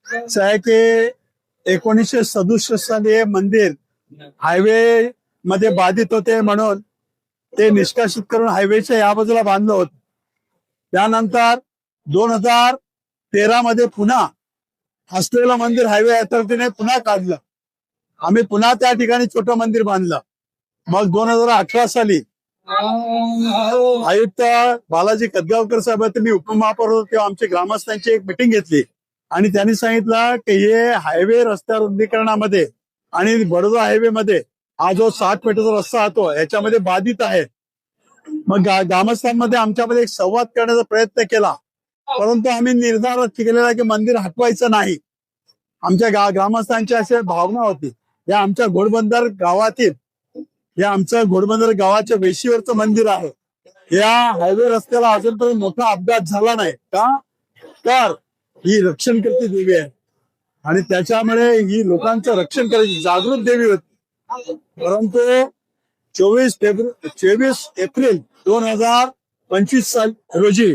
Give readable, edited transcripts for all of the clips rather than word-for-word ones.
असं आहे की 1967 साली हे मंदिर हायवे मध्ये बाधित होते म्हणून ते निष्कासित करून हायवेच्या या बाजूला बांधलं होतं. त्यानंतर 2013 मध्ये पुन्हा असलेलं मंदिर हायवे अथॉरिटीने पुन्हा काढलं. आम्ही पुन्हा त्या ठिकाणी छोटं मंदिर बांधलं. मग 2018 साली आयुक्त बालाजी कदगावकर साहेब, मी उपमहापौर होतो तेव्हा आमच्या ग्रामस्थांची एक मिटिंग घेतली आणि त्यांनी सांगितलं की हे हायवे रस्त्या रुंदीकरणामध्ये आणि बडोदा हायवे मध्ये हा जो 60 मीटरचा रस्ता होतो याच्यामध्ये बाधित आहे. मग ग्रामस्थांमध्ये आमच्यामध्ये एक संवाद करण्याचा प्रयत्न केला, परंतु आम्ही निर्धार केलेला की मंदिर हटवायचं नाही. आमच्या ग्रामस्थांची अशी भावना होती. या आमच्या घोडबंदर गावातील हे आमचं घोडबंदर गावाच्या वेशीवरचं मंदिर आहे. या हायवे रस्त्याला अजूनपर्यंत मोठा अपघात झाला नाही का, तर ही रक्षण करते देवी आहे आणि त्याच्यामुळे ही लोकांचं रक्षण करायची जागृत देवी होती. परंतु 24 एप्रिल 2025 साल रोजी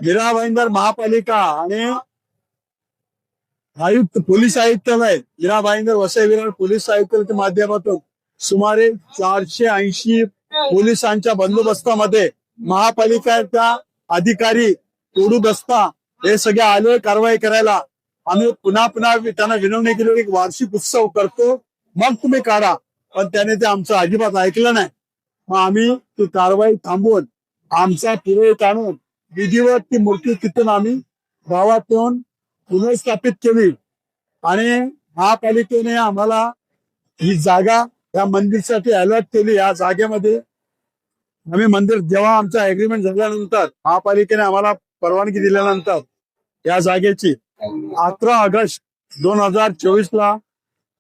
मीरा भाईंदर महापालिका आणि आयुक्त पोलीस आयुक्तालय मीरा भाईंदर वसई विरार पोलीस आयुक्तालयाच्या माध्यमातून सुमारे 480 पोलिसांच्या बंदोबस्तामध्ये महापालिकेचा अधिकारी तोडू दस्ता हे सगळे आले कारवाई करायला. आम्ही पुन्हा त्यांना विनवणी केली एक वार्षिक उत्सव करतो मग तुम्ही काढा, पण त्याने ते आमचं अजिबात ऐकलं नाही. मग आम्ही ती कारवाई थांबवून आमचा पुरोहित आणून विधिवत ती मूर्ती तिथून आम्ही गावात येऊन पुनर्स्थापित केली आणि महापालिकेने आम्हाला ही जागा या मंदिरसाठी अलॉट केली. या जागेमध्ये आम्ही मंदिर जेव्हा आमचा एग्रीमेंट झाल्यानंतर महापालिकेने आम्हाला परवानगी दिल्यानंतर या जागेची 18 ऑगस्ट 2024 ला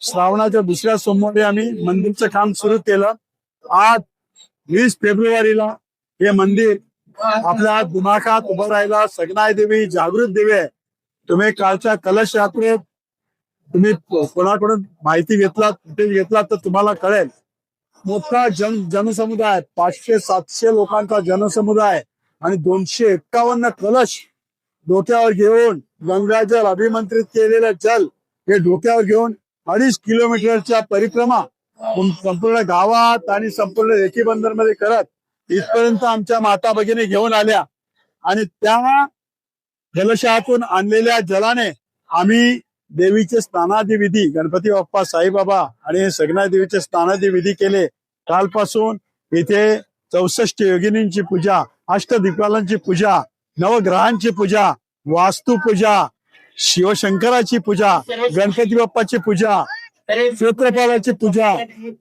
श्रावणाच्या दुसऱ्या सोमवारी आम्ही मंदिरचं काम सुरू केलं. आज 20 फेब्रुवारीला हे मंदिर आपल्या दिमाखात उभं राहिला. सगनाय देवी जागृत देवी आहे. तुम्ही कालच्या कलश यात्रेत तुम्ही कोणाकडून माहिती घेतलात फुटेज घेतलात तर तुम्हाला कळेल. मोठा जनसमुदाय 500-700 लोकांचा जनसमुदाय आणि 251 कलश डोक्यावर घेऊन गंगाजल अभिमंत्रित केलेलं जल हे डोक्यावर घेऊन 2.5 किलोमीटरच्या परिक्रमा संपूर्ण गावात आणि संपूर्ण रेती बंदर मध्ये करत इथपर्यंत आमच्या माता भगिनी घेऊन आल्या आणि त्या जलशयातून आणलेल्या जलाने आम्ही देवीचे स्नानादी विधी गणपती बाप्पा साईबाबा आणि सगना देवीचे स्नानादी विधी केले. कालपासून इथे 64 योगिनींची पूजा, अष्टदिक्पालांची पूजा, नवग्रहांची पूजा, वास्तुपूजा, शिवशंकराची पूजा, गणपती बाप्पाची पूजा, क्षेत्रपालाची पूजा,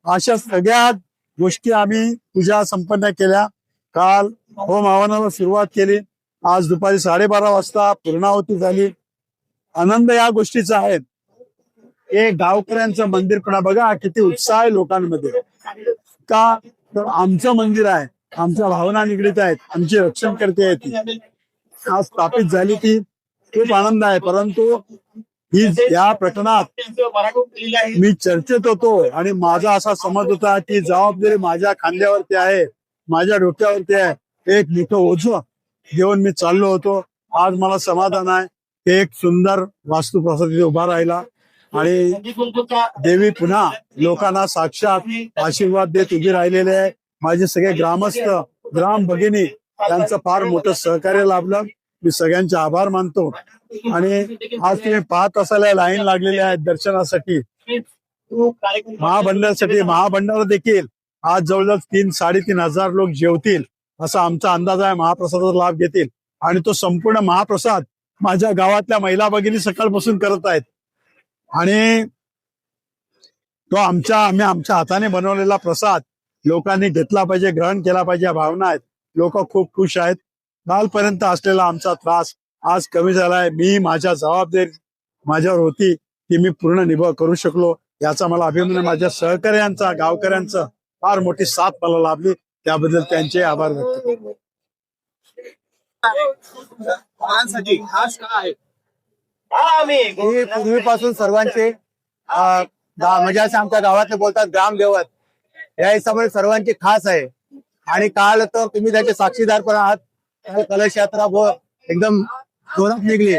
अशा सगळ्या गोष्टी आम्ही पूजा संपन्न केल्या. काल होम हवनाला सुरुवात केली. आज दुपारी 12:30 वाजता पूर्णाहुती झाली. आनंद या गोष्टीचा आहे. हे गावकऱ्यांचं मंदिर पण बघा किती उत्साह आहे लोकांमध्ये. का तर आमचं मंदिर आहे, आमच्या भावना निगडीत आहेत, आमची रक्षण करते आहेत. आज स्थापित झाली ती खूप आनंद आहे. परंतु ही या प्रकरणात मी चर्चेत होतो आणि माझा असा समज होता की जबाबदारी माझ्या खांद्यावरती आहे, माझ्या डोक्यावरती आहे. एक मोठं ओझं घेऊन मी चाललो होतो. आज मला समाधान आहे. एक सुंदर वास्तुप्रसाद इथे उभा राहिला आणि देवी पुन्हा लोकांना साक्षात आशीर्वाद देत उभी राहिलेले आहे. माझे सगळे ग्रामस्थ ग्राम भगिनी यांचं फार मोठं सहकार्य लाभलं. मी सगळ्यांचे आभार मानतो. आणि आज तुम्ही पाहत असायला लाईन लागलेली आहे दर्शनासाठी, महाभंडारसाठी. महाभंडार देखील आज जवळजवळ 3-3.5 हजार लोक जेवतील असा आमचा अंदाज आहे. महाप्रसादाचा लाभ घेतील आणि तो संपूर्ण महाप्रसाद माझ्या गावातल्या महिला भगिनी सकाळपासून करत आहेत आणि तो आम्ही आमच्या हाताने बनवलेला प्रसाद लोकांनी घेतला पाहिजे, ग्रहण केला पाहिजे या भावना आहेत. लोक खूप खुश आहेत. कालपर्यंत असलेला आमचा त्रास आज कमी झालाय. मी माझ्या जबाबदारी माझ्यावर होती ती मी पूर्ण निभाव करू शकलो याचा मला अभिमान. माझ्या सहकार्यांचा गावकऱ्यांचा फार मोठी साथ मला लाभली, त्याबद्दल त्यांचे आभार व्यक्त करतो. पूर्वीपासून सर्वांचे म्हणजे असं आमच्या गावातले बोलतात ग्रामदेवत या हिसाबाने सर्वांची खास आहे. आणि काल तर तुम्ही त्याचे साक्षीदार पण आहात. काल कलश यात्रा एकदम जोरात निघली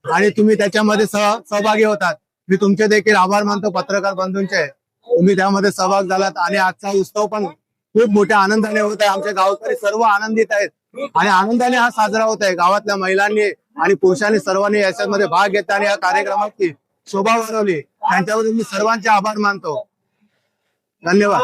आणि तुम्ही त्याच्यामध्ये सहभागी होतात. मी तुमचे देखील आभार मानतो पत्रकार बंधूंचे. तुम्ही त्यामध्ये सहभाग झालात आणि आजचा उत्सव पण खूप मोठ्या आनंदाने होत आहे. आमचे गावकरी सर्व आनंदित आहेत आणि आनंदाने हा साजरा होत आहे. गावातल्या महिलांनी आणि पुरुषांनी सर्वांनी याच्यामध्ये भाग घेतला आणि या कार्यक्रमाची शोभा वाढवली. त्यांच्याबद्दल मी सर्वांचे आभार मानतो. धन्यवाद.